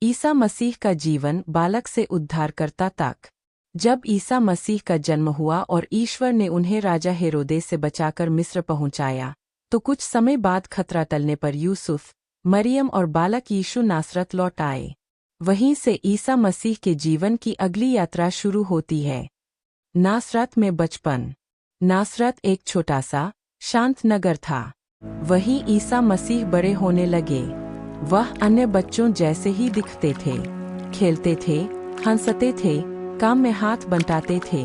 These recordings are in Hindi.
ईसा मसीह का जीवन बालक से उद्धारकर्ता तक। जब ईसा मसीह का जन्म हुआ और ईश्वर ने उन्हें राजा हेरोदेस से बचाकर मिस्र पहुंचाया, तो कुछ समय बाद खतरा टलने पर यूसुफ, मरियम और बालक यीशु नासरत लौट आए। वहीं से ईसा मसीह के जीवन की अगली यात्रा शुरू होती है। नासरत में बचपन। नासरत एक छोटा सा, शांत नगर था। वहीं ईसा मसीह बड़े होने लगे। वह अन्य बच्चों जैसे ही दिखते थे, खेलते थे, हंसते थे, काम में हाथ बंटाते थे।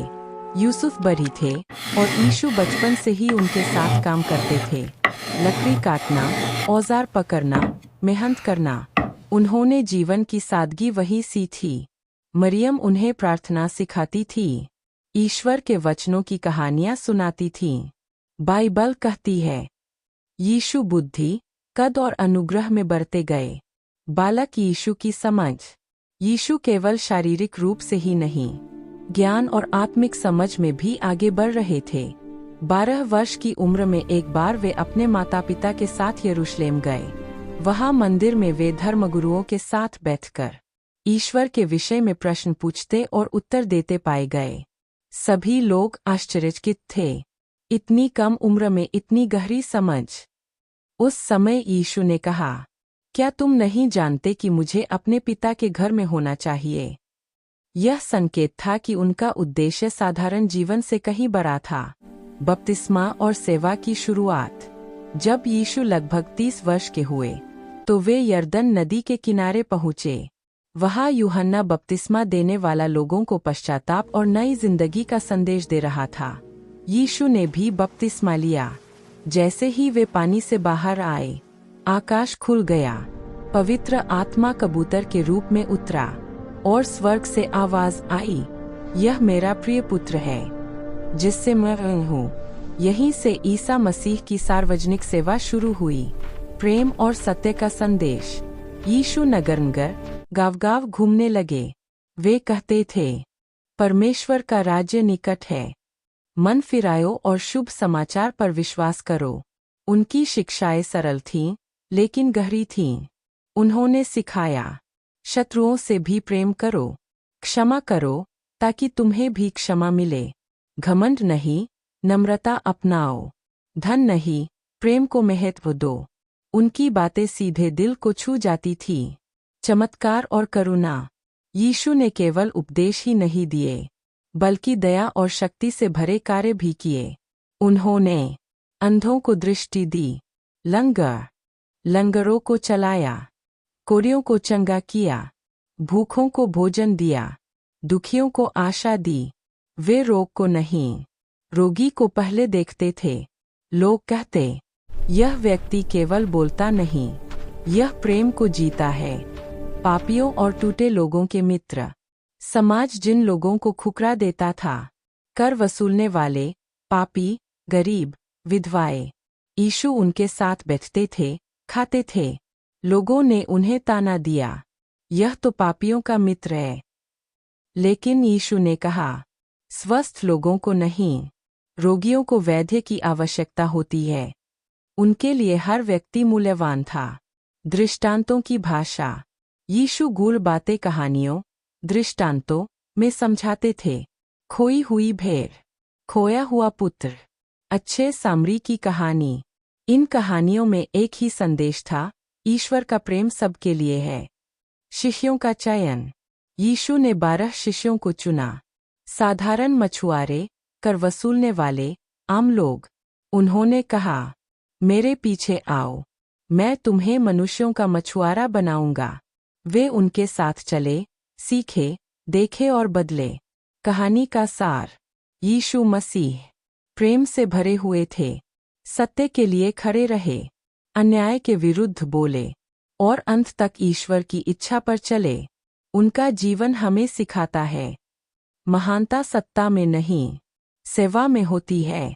यूसुफ बड़ी थे और यीशु बचपन से ही उनके साथ काम करते थे। लकड़ी काटना, औजार पकड़ना, मेहनत करना। उन्होंने जीवन की सादगी वही सी थी। मरियम उन्हें प्रार्थना सिखाती थी, ईश्वर के वचनों की कहानियां सुनाती थीं। बाइबल कहती है, यीशु बुद्धि, कद और अनुग्रह में बढ़ते गए। बालक यीशु की समझ। यीशु केवल शारीरिक रूप से ही नहीं, ज्ञान और आत्मिक समझ में भी आगे बढ़ रहे थे। 12 वर्ष की उम्र में एक बार वे अपने माता पिता के साथ यरूशलेम गए। वहां मंदिर में वे धर्मगुरुओं के साथ बैठकर ईश्वर के विषय में प्रश्न पूछते और उत्तर देते पाए गए। सभी लोग आश्चर्यचकित थे। इतनी कम उम्र में इतनी गहरी समझ। उस समय यीशु ने कहा, क्या तुम नहीं जानते कि मुझे अपने पिता के घर में होना चाहिए? यह संकेत था कि उनका उद्देश्य साधारण जीवन से कहीं बड़ा था। बपतिस्मा और सेवा की शुरुआत। जब यीशु लगभग 30 वर्ष के हुए, तो वे यरदन नदी के किनारे पहुँचे। वहाँ यूहन्ना बपतिस्मा देने वाला लोगों को पश्चाताप और नई जिंदगी का संदेश दे रहा था। यीशु ने भी बपतिस्मा लिया। जैसे ही वे पानी से बाहर आए, आकाश खुल गया। पवित्र आत्मा कबूतर के रूप में उतरा और स्वर्ग से आवाज आई, यह मेरा प्रिय पुत्र है, जिससे मैं हूँ। यहीं से ईसा मसीह की सार्वजनिक सेवा शुरू हुई। प्रेम और सत्य का संदेश। यीशु नगर-नगर, गांव-गांव घूमने लगे। वे कहते थे, परमेश्वर का राज्य निकट है, मन फिरायो और शुभ समाचार पर विश्वास करो। उनकी शिक्षाएं सरल थीं, लेकिन गहरी थीं। उन्होंने सिखाया, शत्रुओं से भी प्रेम करो, क्षमा करो, ताकि तुम्हें भी क्षमा मिले। घमंड नहीं, नम्रता अपनाओ। धन नहीं, प्रेम को महत्व दो। उनकी बातें सीधे दिल को छू जाती थी। चमत्कार और करुणा। यीशु ने केवल उपदेश ही नहीं दिए, बल्कि दया और शक्ति से भरे कार्य भी किए। उन्होंने अंधों को दृष्टि दी, लंगरों को चलाया, कोढ़ियों को चंगा किया, भूखों को भोजन दिया, दुखियों को आशा दी। वे रोग को नहीं, रोगी को पहले देखते थे। लोग कहते, यह व्यक्ति केवल बोलता नहीं, यह प्रेम को जीता है। पापियों और टूटे लोगों के मित्र। समाज जिन लोगों को ठुकरा देता था, कर वसूलने वाले, पापी, गरीब, विधवाएं, यीशु उनके साथ बैठते थे, खाते थे। लोगों ने उन्हें ताना दिया, यह तो पापियों का मित्र है। लेकिन यीशु ने कहा, स्वस्थ लोगों को नहीं, रोगियों को वैद्य की आवश्यकता होती है। उनके लिए हर व्यक्ति मूल्यवान था। दृष्टांतों की भाषा। यीशु गूढ़ बातें कहानियों, दृष्टांतों में समझाते थे। खोई हुई भेड़, खोया हुआ पुत्र, अच्छे सामरी की कहानी। इन कहानियों में एक ही संदेश था, ईश्वर का प्रेम सबके लिए है। शिष्यों का चयन। यीशु ने 12 शिष्यों को चुना। साधारण मछुआरे, कर वसूलने वाले, आम लोग। उन्होंने कहा, मेरे पीछे आओ, मैं तुम्हें मनुष्यों का मछुआरा बनाऊंगा। वे उनके साथ चले, सीखे, देखे और बदले। कहानी का सार। यीशु मसीह प्रेम से भरे हुए थे, सत्य के लिए खड़े रहे, अन्याय के विरुद्ध बोले और अंत तक ईश्वर की इच्छा पर चले। उनका जीवन हमें सिखाता है, महानता सत्ता में नहीं, सेवा में होती है।